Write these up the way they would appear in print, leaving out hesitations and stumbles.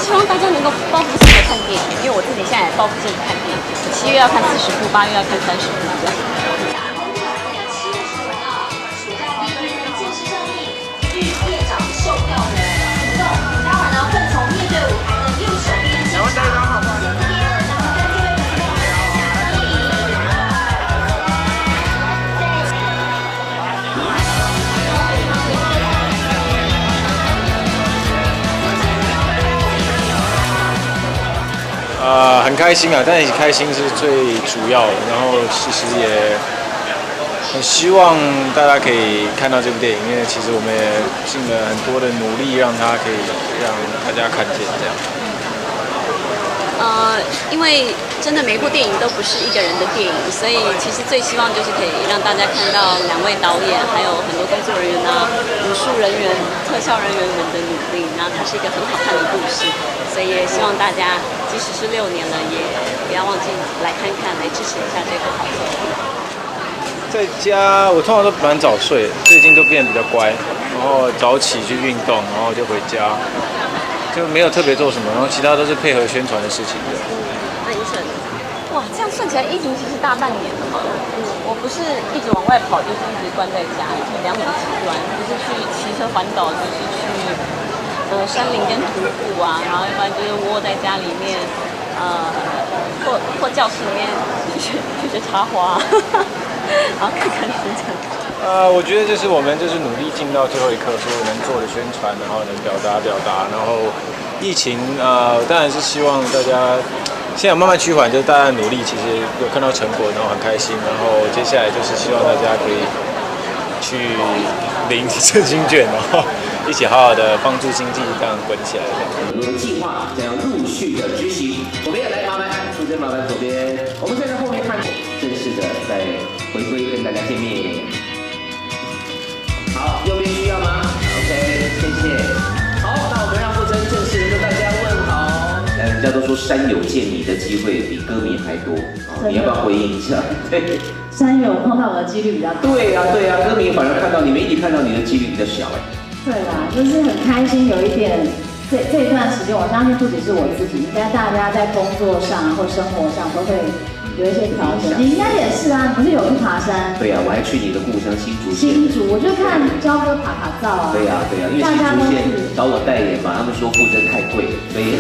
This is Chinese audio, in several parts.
希望大家能够报复性的看电影，因为我自己现在也报复性的看电影，7月要看40部，8月要看30部这样。很开心啊，但开心是最主要的。然后其实也很希望大家可以看到这部电影，因为其实我们也尽了很多的努力，让它可以让大家看见这样。因为真的每一部电影都不是一个人的电影，所以其实最希望就是可以让大家看到2位导演，还有很多工作人员啊、武术人员、特效人员们的努力，然后它是一个很好看的故事，所以也希望大家即使是6年了，也不要忘记来看看，来支持一下这个好作品。在家我通常都蛮早睡，最近都变得比较乖，然后早起去运动，然后就回家。就没有特别做什么，然后其他都是配合宣传的事情的。那医生，哇，这样算起来疫情其实大半年了嘛。我不是一直往外跑，就是一直关在家里，2种极端，就是去骑车环岛，就是去山林跟徒步啊，然后要不然就是窝在家里面，或教室里面学插花，然后看书这样。我觉得就是我们就是努力尽到最后一刻，所有能做的宣传，然后能表达，然后疫情当然是希望大家现在慢慢趋缓，就是大家的努力其实有看到成果，然后很开心，然后接下来就是希望大家可以去领振兴券，然后一起好好的帮助经济这样滚起来。很多的计划将要陆续的执行。左边来麻烦，出征麻烦左边，我们再在后面看，正式的在回归跟大家见面。好，右边需要吗 ？OK， 谢谢。好，那我们让傅征正式的跟大家问好。人家都说山友见你的机会比歌迷还多，你要不要回应一下？对，山友碰到我的几率比较多。对呀，歌迷反而看到你，媒体看到你的几率比较小哎。对啦，就是很开心，有一点这一段时间，我相信不只是我自己，应该大家在工作上或生活上都会有一些调整。你应该也是啊，你不是有去爬山？对呀，我还去你的故乡新竹县。新竹，我就看焦哥爬照啊。对呀，因为新竹县找我代言嘛，他们说傅征太贵，所以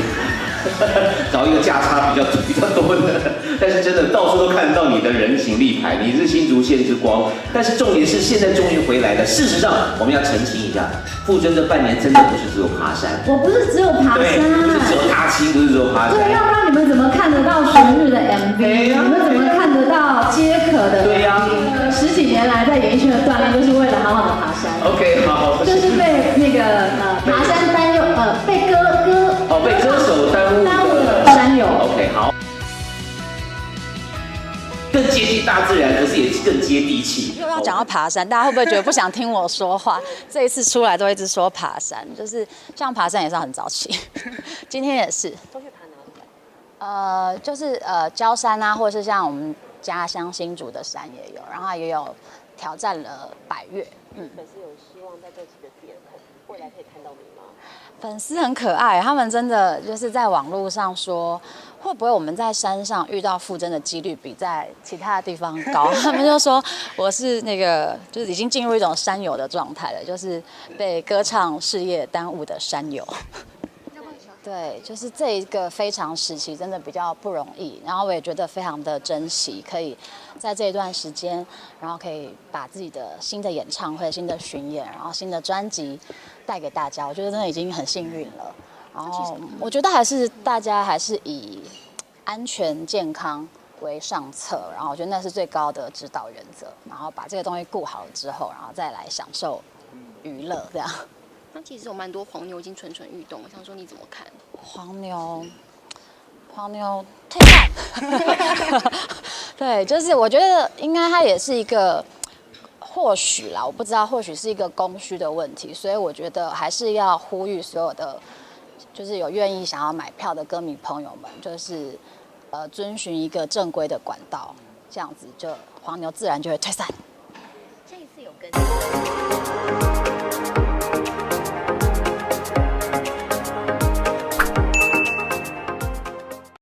找一个价差比较多的。但是真的到处都看得到你的人形立牌，你是新竹县之光。但是重点是现在终于回来了。事实上，我们要澄清一下，傅征这半年真的不是只有爬山。我不是只有爬山，不是只有踏青，不是只有爬山。对，要不然你们怎么看得到旋律的 MV？你们怎么看得到皆可的 MV？对呀，10几年来在演艺圈的锻炼，就是为了好好的爬山。OK， 好。就是被那个爬山耽误，被歌手耽误的山友。OK， 好。更接近大自然，可是也更接地气。又要讲到爬山，大家会不会觉得不想听我说话？这一次出来都一直说爬山，就是像爬山也是很早起，今天也是。都去爬哪里？就是礁山啊，或者是像我们家乡新竹的山也有，然后也有挑战了百岳。粉丝有希望在这几个点未来可以看到你吗？粉丝很可爱，他们真的就是在网络上说，会不会我们在山上遇到傅征的几率比在其他的地方高？他们就说我是那个，就是已经进入一种山友的状态了，就是被歌唱事业耽误的山友。对，就是这一个非常时期真的比较不容易，然后我也觉得非常的珍惜，可以在这一段时间，然后可以把自己的新的演唱会、新的巡演，然后新的专辑带给大家，我觉得真的已经很幸运了。然后我觉得大家还是以安全健康为上策，然后我觉得那是最高的指导原则，然后把这个东西顾好了之后，然后再来享受娱乐这样。那其实有蛮多黄牛已经蠢蠢欲动，我想说你怎么看？黄牛退散。对，就是我觉得应该它也是一个，或许啦，我不知道，或许是一个供需的问题，所以我觉得还是要呼吁所有的，就是有愿意想要买票的歌迷朋友们，就是遵循一个正规的管道，这样子就黄牛自然就会退散。这一次有跟。